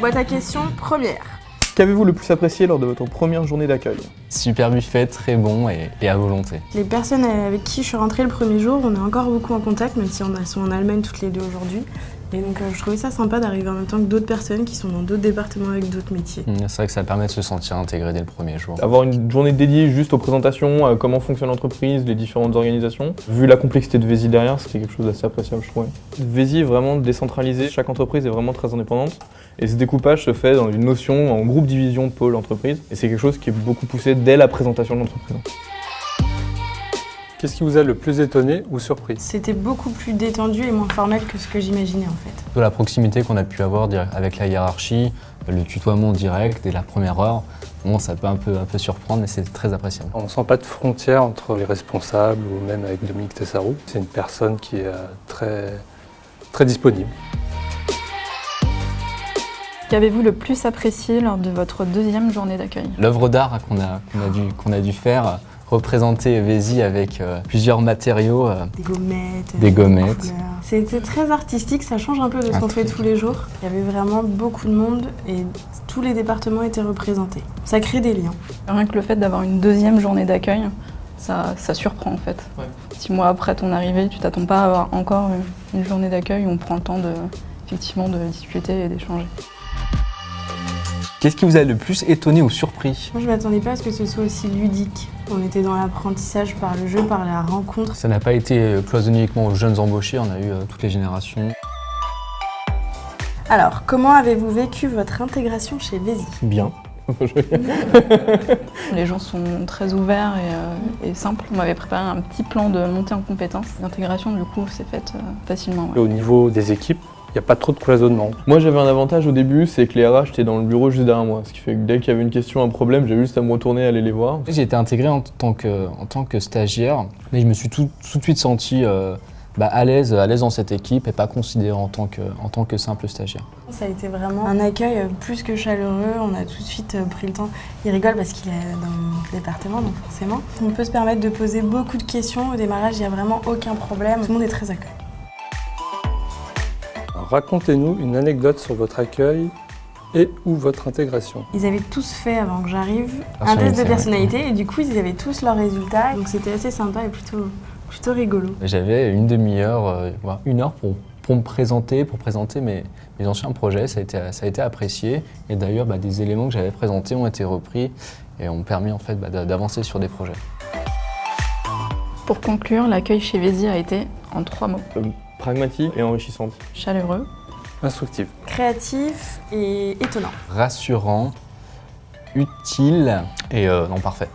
Boîte à questions première. Qu'avez-vous le plus apprécié lors de votre première journée d'accueil? Super buffet, très bon et à volonté. Les personnes avec qui je suis rentrée le premier jour, on est encore beaucoup en contact, même si on sont en Allemagne toutes les deux aujourd'hui. Et donc je trouvais ça sympa d'arriver en même temps que d'autres personnes qui sont dans d'autres départements avec d'autres métiers. C'est vrai que ça permet de se sentir intégré dès le premier jour. Avoir une journée dédiée juste aux présentations, à comment fonctionne l'entreprise, les différentes organisations. Vu la complexité de Vési derrière, c'était quelque chose d'assez appréciable, je trouvais. Vési est vraiment décentralisé, chaque entreprise est vraiment très indépendante. Et ce découpage se fait dans une notion en groupe division de pôle entreprise. Et c'est quelque chose qui est beaucoup poussé dès la présentation de l'entreprise. Qu'est-ce qui vous a le plus étonné ou surpris? C'était beaucoup plus détendu et moins formel que ce que j'imaginais en fait. De la proximité qu'on a pu avoir avec la hiérarchie, le tutoiement direct dès la première heure, bon, ça peut un peu surprendre, mais c'est très appréciable. On ne sent pas de frontière entre les responsables ou même avec Dominique Tessarou. C'est une personne qui est très disponible. Qu'avez-vous le plus apprécié lors de votre deuxième journée d'accueil? L'œuvre d'art qu'on a dû faire, représenter Vési avec plusieurs matériaux. Des gommettes. couleurs. C'était très artistique, ça change un peu de ce qu'on fait tous les jours. Il y avait vraiment beaucoup de monde et tous les départements étaient représentés. Ça crée des liens. Rien que le fait d'avoir une deuxième journée d'accueil, ça surprend en fait. Ouais. 6 mois après ton arrivée, tu t'attends pas à avoir encore une journée d'accueil où on prend le temps effectivement de discuter et d'échanger. Qu'est-ce qui vous a le plus étonné ou surpris? Moi je m'attendais pas à ce que ce soit aussi ludique. On était dans l'apprentissage par le jeu, par la rencontre. Ça n'a pas été cloisonné uniquement aux jeunes embauchés, on a eu toutes les générations. Alors, comment avez-vous vécu votre intégration chez Vési? Bien. Les gens sont très ouverts et simples. On m'avait préparé un petit plan de montée en compétences. L'intégration du coup s'est faite facilement. Et au niveau des équipes, il n'y a pas trop de cloisonnement. Moi j'avais un avantage au début, c'est que les RH étaient dans le bureau juste derrière moi. Ce qui fait que dès qu'il y avait une question, un problème, j'avais juste à me retourner et aller les voir. J'ai été intégré en tant que stagiaire, mais je me suis tout de suite senti à l'aise dans cette équipe et pas considéré en tant que simple stagiaire. Ça a été vraiment un accueil plus que chaleureux, on a tout de suite pris le temps. Il rigole parce qu'il est dans mon département, donc forcément. On peut se permettre de poser beaucoup de questions, au démarrage il n'y a vraiment aucun problème, tout le monde est très accueillant. Racontez-nous une anecdote sur votre accueil et ou votre intégration. Ils avaient tous fait, avant que j'arrive, un test de personnalité et du coup ils avaient tous leurs résultats, donc c'était assez sympa et plutôt rigolo. J'avais une demi-heure, voire 1 heure pour me présenter, mes anciens projets, ça a été apprécié et d'ailleurs des éléments que j'avais présentés ont été repris et ont permis en fait d'avancer sur des projets. Pour conclure, l'accueil chez Vési a été en 3 mots. Pragmatique et enrichissante. Chaleureux. Instructive. Créatif et étonnant. Rassurant, utile et non parfait.